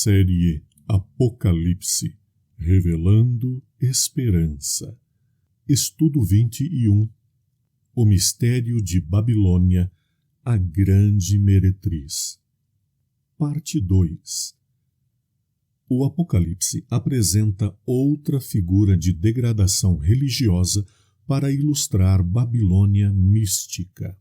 Série Apocalipse, Revelando Esperança. Estudo 21. O mistério de Babilônia, a grande meretriz. Parte 2. O Apocalipse apresenta outra figura de degradação religiosa para ilustrar Babilônia mística.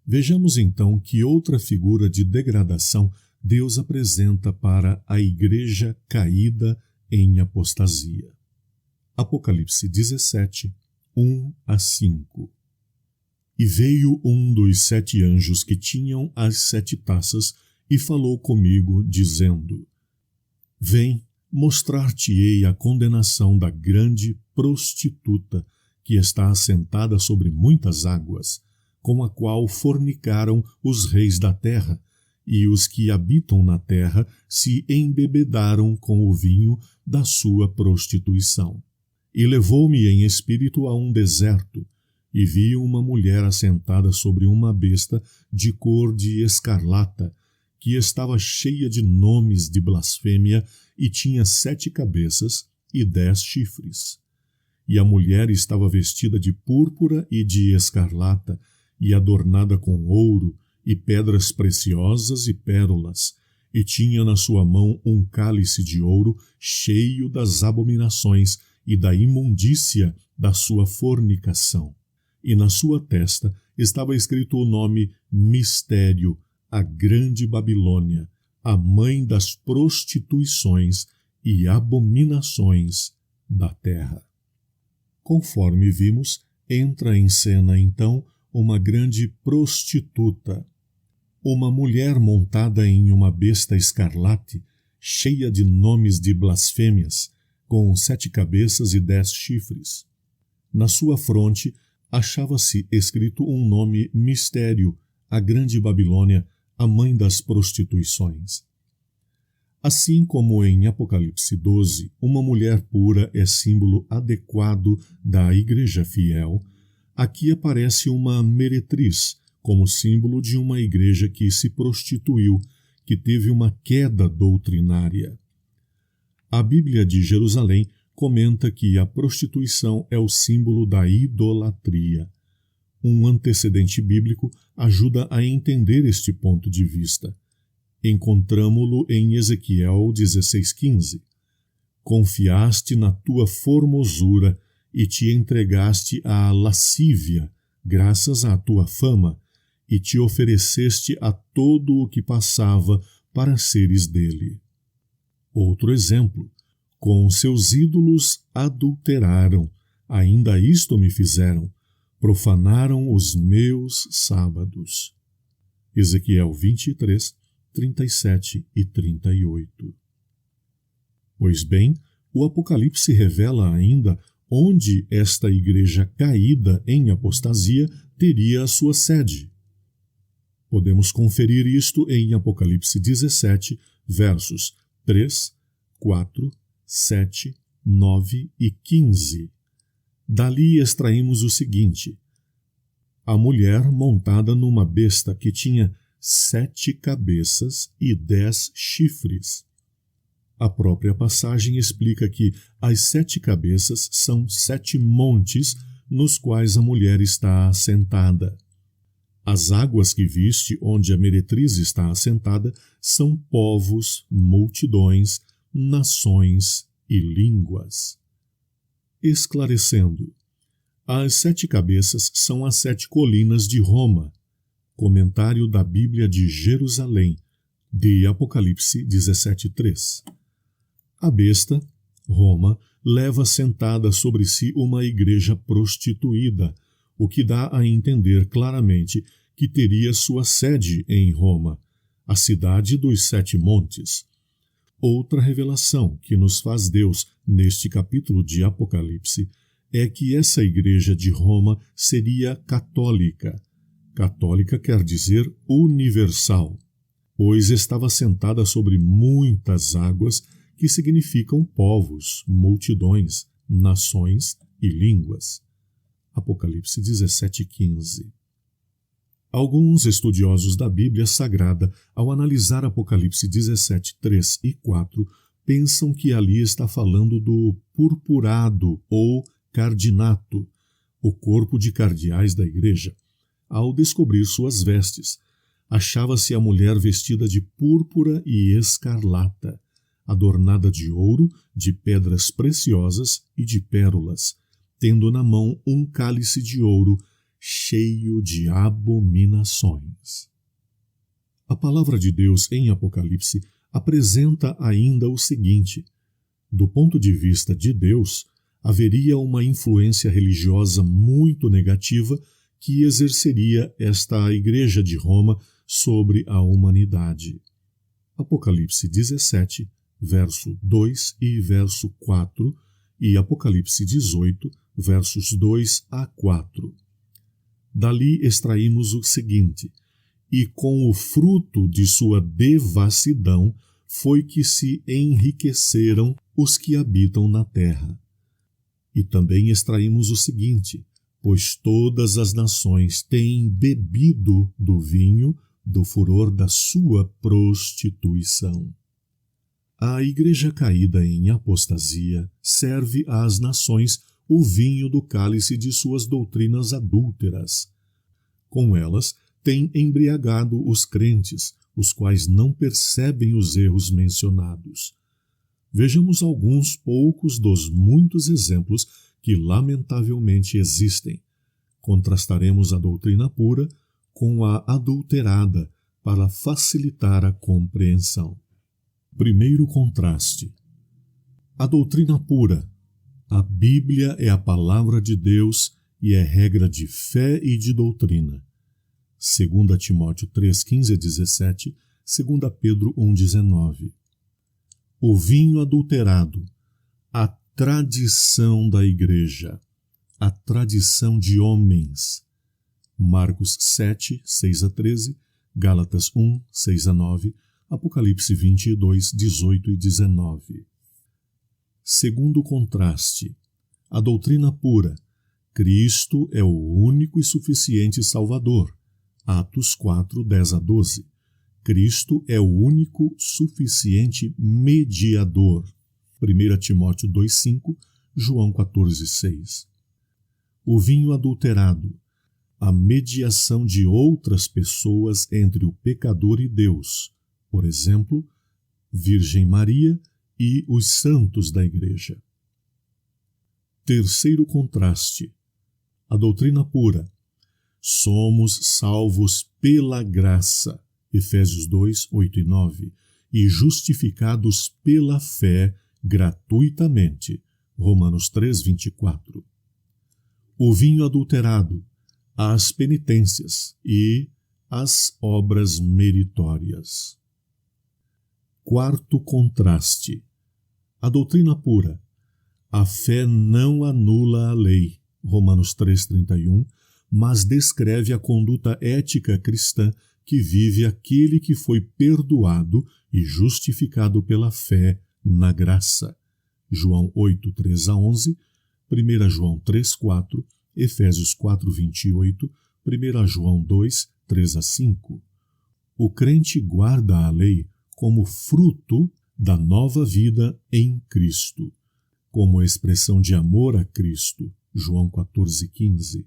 Vejamos então que outra figura de degradação Deus apresenta para a igreja caída em apostasia. Apocalipse 17, 1-5. E veio um dos 7 anjos que tinham as 7 taças e falou comigo, dizendo: Vem, mostrar-te-ei a condenação da grande prostituta, que está assentada sobre muitas águas, com a qual fornicaram os reis da terra, e os que habitam na terra se embebedaram com o vinho da sua prostituição. E levou-me em espírito a um deserto, e vi uma mulher assentada sobre uma besta de cor de escarlata, que estava cheia de nomes de blasfêmia e tinha 7 cabeças e 10 chifres. E a mulher estava vestida de púrpura e de escarlata, e adornada com ouro, e pedras preciosas e pérolas, e tinha na sua mão um cálice de ouro cheio das abominações e da imundícia da sua fornicação. E na sua testa estava escrito o nome Mistério, a Grande Babilônia, a mãe das prostituições e abominações da terra. Conforme vimos, entra em cena então uma grande prostituta, uma mulher montada em uma besta escarlate, cheia de nomes de blasfêmias, com 7 cabeças e 10 chifres. Na sua fronte achava-se escrito um nome Mistério, a Grande Babilônia, a mãe das prostituições. Assim como em Apocalipse 12, uma mulher pura é símbolo adequado da igreja fiel, aqui aparece uma meretriz como símbolo de uma igreja que se prostituiu, que teve uma queda doutrinária. A Bíblia de Jerusalém comenta que a prostituição é o símbolo da idolatria. Um antecedente bíblico ajuda a entender este ponto de vista. Encontramo-lo em Ezequiel 16,15. Confiaste na tua formosura e te entregaste à lascívia, graças à tua fama, e te ofereceste a todo o que passava para seres dele. Outro exemplo: com seus ídolos adulteraram, ainda isto me fizeram, profanaram os meus sábados. Ezequiel 23, 37 e 38. Pois bem, o Apocalipse revela ainda onde esta igreja caída em apostasia teria a sua sede. Podemos conferir isto em Apocalipse 17, versos 3, 4, 7, 9 e 15. Dali extraímos o seguinte: a mulher montada numa besta que tinha 7 cabeças e 10 chifres. A própria passagem explica que as 7 cabeças são 7 montes nos quais a mulher está assentada. As águas que viste, onde a meretriz está assentada, são povos, multidões, nações e línguas. Esclarecendo, as 7 cabeças são as 7 colinas de Roma. Comentário da Bíblia de Jerusalém, de Apocalipse 17:3. A besta, Roma, leva sentada sobre si uma igreja prostituída, o que dá a entender claramente que teria sua sede em Roma, a cidade dos 7 montes. Outra revelação que nos faz Deus neste capítulo de Apocalipse é que essa igreja de Roma seria católica. Católica quer dizer universal, pois estava sentada sobre muitas águas, que significam povos, multidões, nações e línguas. Apocalipse 17:15. Alguns estudiosos da Bíblia Sagrada, ao analisar Apocalipse 17, 3 e 4, pensam que ali está falando do purpurado ou cardinato, o corpo de cardeais da igreja. Ao descobrir suas vestes, achava-se a mulher vestida de púrpura e escarlata, adornada de ouro, de pedras preciosas e de pérolas, tendo na mão um cálice de ouro cheio de abominações. A palavra de Deus em Apocalipse apresenta ainda o seguinte: do ponto de vista de Deus, haveria uma influência religiosa muito negativa que exerceria esta Igreja de Roma sobre a humanidade. Apocalipse 17, verso 2 e verso 4, e Apocalipse 18, versos 2 a 4. Dali extraímos o seguinte: e com o fruto de sua devassidão foi que se enriqueceram os que habitam na terra. E também extraímos o seguinte: pois todas as nações têm bebido do vinho do furor da sua prostituição. A igreja caída em apostasia serve às nações o vinho do cálice de suas doutrinas adúlteras. Com elas, tem embriagado os crentes, os quais não percebem os erros mencionados. Vejamos alguns poucos dos muitos exemplos que lamentavelmente existem. Contrastaremos a doutrina pura com a adulterada para facilitar a compreensão. Primeiro contraste. A doutrina pura. A Bíblia é a palavra de Deus e é regra de fé e de doutrina. 2 Timóteo 3, 15 a 17, 2 Pedro 1, 19. O vinho adulterado, a tradição da igreja, a tradição de homens. Marcos 7, 6 a 13, Gálatas 1, 6 a 9, Apocalipse 22, 18 e 19. Segundo contraste, a doutrina pura. Cristo é o único e suficiente Salvador. Atos 4, 10 a 12. Cristo é o único suficiente mediador. 1 Timóteo 2, 5, João 14, 6. O vinho adulterado. A mediação de outras pessoas entre o pecador e Deus. Por exemplo, Virgem Maria e os santos da Igreja. Terceiro contraste. A doutrina pura. Somos salvos pela graça, Efésios 2, 8 e 9, e justificados pela fé gratuitamente, Romanos 3, 24. O vinho adulterado, as penitências e as obras meritórias. Quarto contraste. A doutrina pura. A fé não anula a lei, Romanos 3,31, mas descreve a conduta ética cristã que vive aquele que foi perdoado e justificado pela fé na graça. João 8, 3 a 11, 1 João 3, 4, Efésios 4, 28, 1 João 2, 3 a 5. O crente guarda a lei como fruto da nova vida em Cristo, como expressão de amor a Cristo, João 14, 15.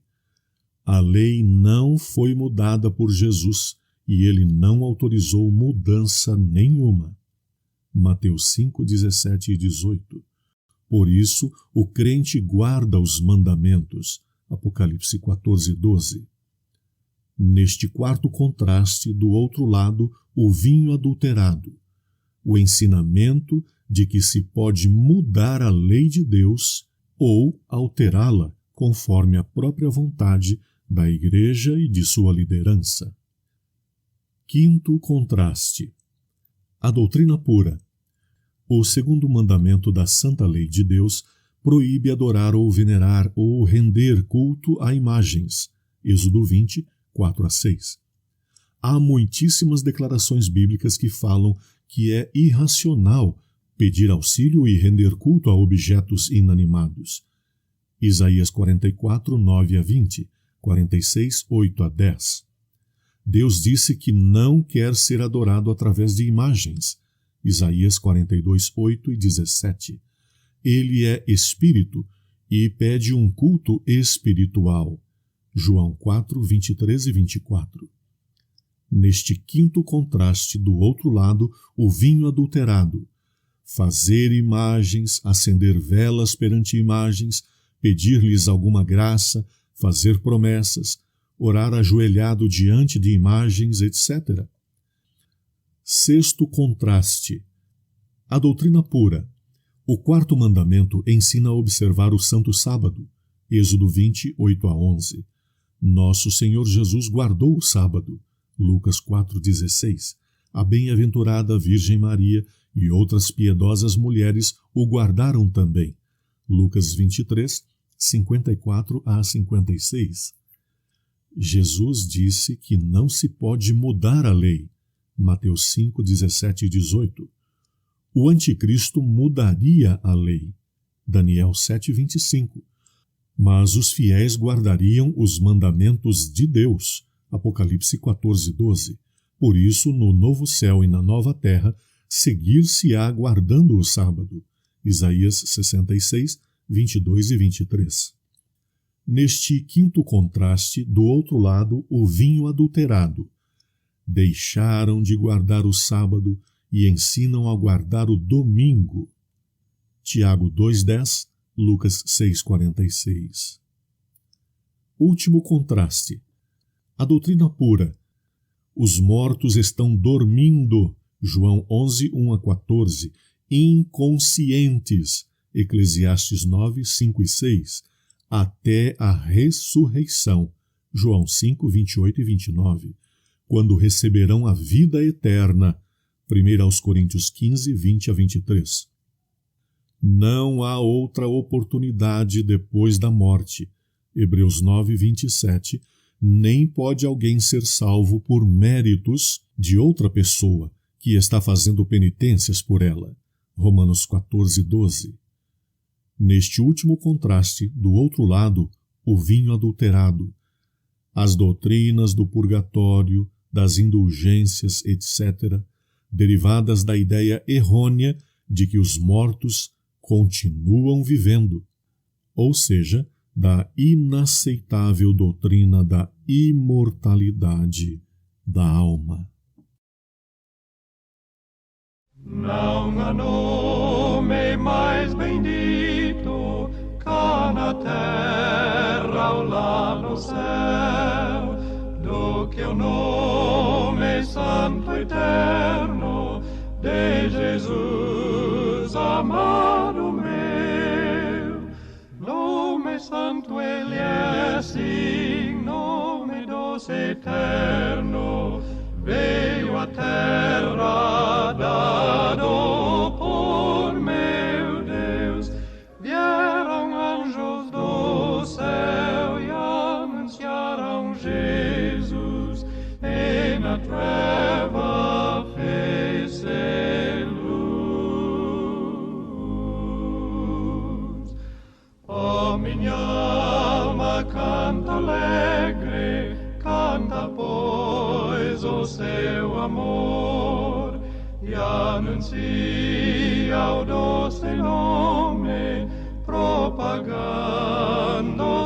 A lei não foi mudada por Jesus e ele não autorizou mudança nenhuma. Mateus 5, 17 e 18. Por isso, o crente guarda os mandamentos, Apocalipse 14, 12. Neste quarto contraste, do outro lado, o vinho adulterado, o ensinamento de que se pode mudar a lei de Deus ou alterá-la conforme a própria vontade da Igreja e de sua liderança. Quinto contraste. A doutrina pura. O segundo mandamento da Santa Lei de Deus proíbe adorar ou venerar ou render culto a imagens. Êxodo 20, 4 a 6. Há muitíssimas declarações bíblicas que falam que é irracional pedir auxílio e render culto a objetos inanimados. Isaías 44, 9 a 20, 46, 8 a 10. Deus disse que não quer ser adorado através de imagens. Isaías 42, 8 e 17. Ele é espírito e pede um culto espiritual. João 4, 23 e 24. Neste quinto contraste, do outro lado, o vinho adulterado. Fazer imagens, acender velas perante imagens, pedir-lhes alguma graça, fazer promessas, orar ajoelhado diante de imagens, etc. Sexto contraste. A doutrina pura. O quarto mandamento ensina a observar o Santo Sábado. Êxodo 20, 8 a 11. Nosso Senhor Jesus guardou o sábado. Lucas 4,16. A bem-aventurada Virgem Maria e outras piedosas mulheres o guardaram também. Lucas 23, 54 a 56. Jesus disse que não se pode mudar a lei. Mateus 5, 17 e 18. O anticristo mudaria a lei. Daniel 7, 25. Mas os fiéis guardariam os mandamentos de Deus. Apocalipse 14, 12. Por isso, no novo céu e na nova terra, seguir-se-á guardando o sábado. Isaías 66, 22 e 23. Neste quinto contraste, do outro lado, o vinho adulterado. Deixaram de guardar o sábado e ensinam a guardar o domingo. Tiago 2,10, Lucas 6,46. Último contraste. A doutrina pura. Os mortos estão dormindo. João 11, 1 a 14. Inconscientes. Eclesiastes 9, 5 e 6. Até a ressurreição. João 5, 28 e 29. Quando receberão a vida eterna. 1 Coríntios 15, 20 a 23. Não há outra oportunidade depois da morte. Hebreus 9, 27. Nem pode alguém ser salvo por méritos de outra pessoa que está fazendo penitências por ela. Romanos 14, 12. Neste último contraste, do outro lado, o vinho adulterado. As doutrinas do purgatório, das indulgências, etc., derivadas da ideia errônea de que os mortos continuam vivendo, ou seja, da inaceitável doutrina da imortalidade da alma. Não há nome mais bendito cá na terra ou lá no céu do que o nome santo eterno de Jesus amado meu. Nome santo ele é, sim, nome doce eterno, veio à terra dado por meu Deus. Vieram anjos do céu e anunciaram Jesus, e na treva fez-se luz. Oh, minha alma canta alegre, canta pois o seu amor, e anuncia o doce nome, propagando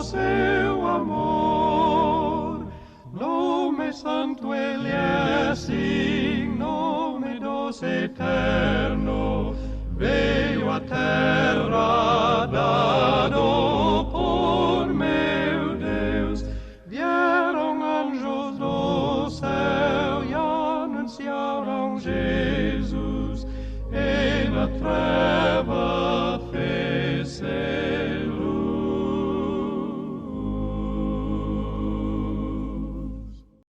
seu amor. Nome santo ele é, sim, nome doce eterno, veio à terra dado por meu Deus. Vieram anjos do céu e anunciaram Jesus, e na treva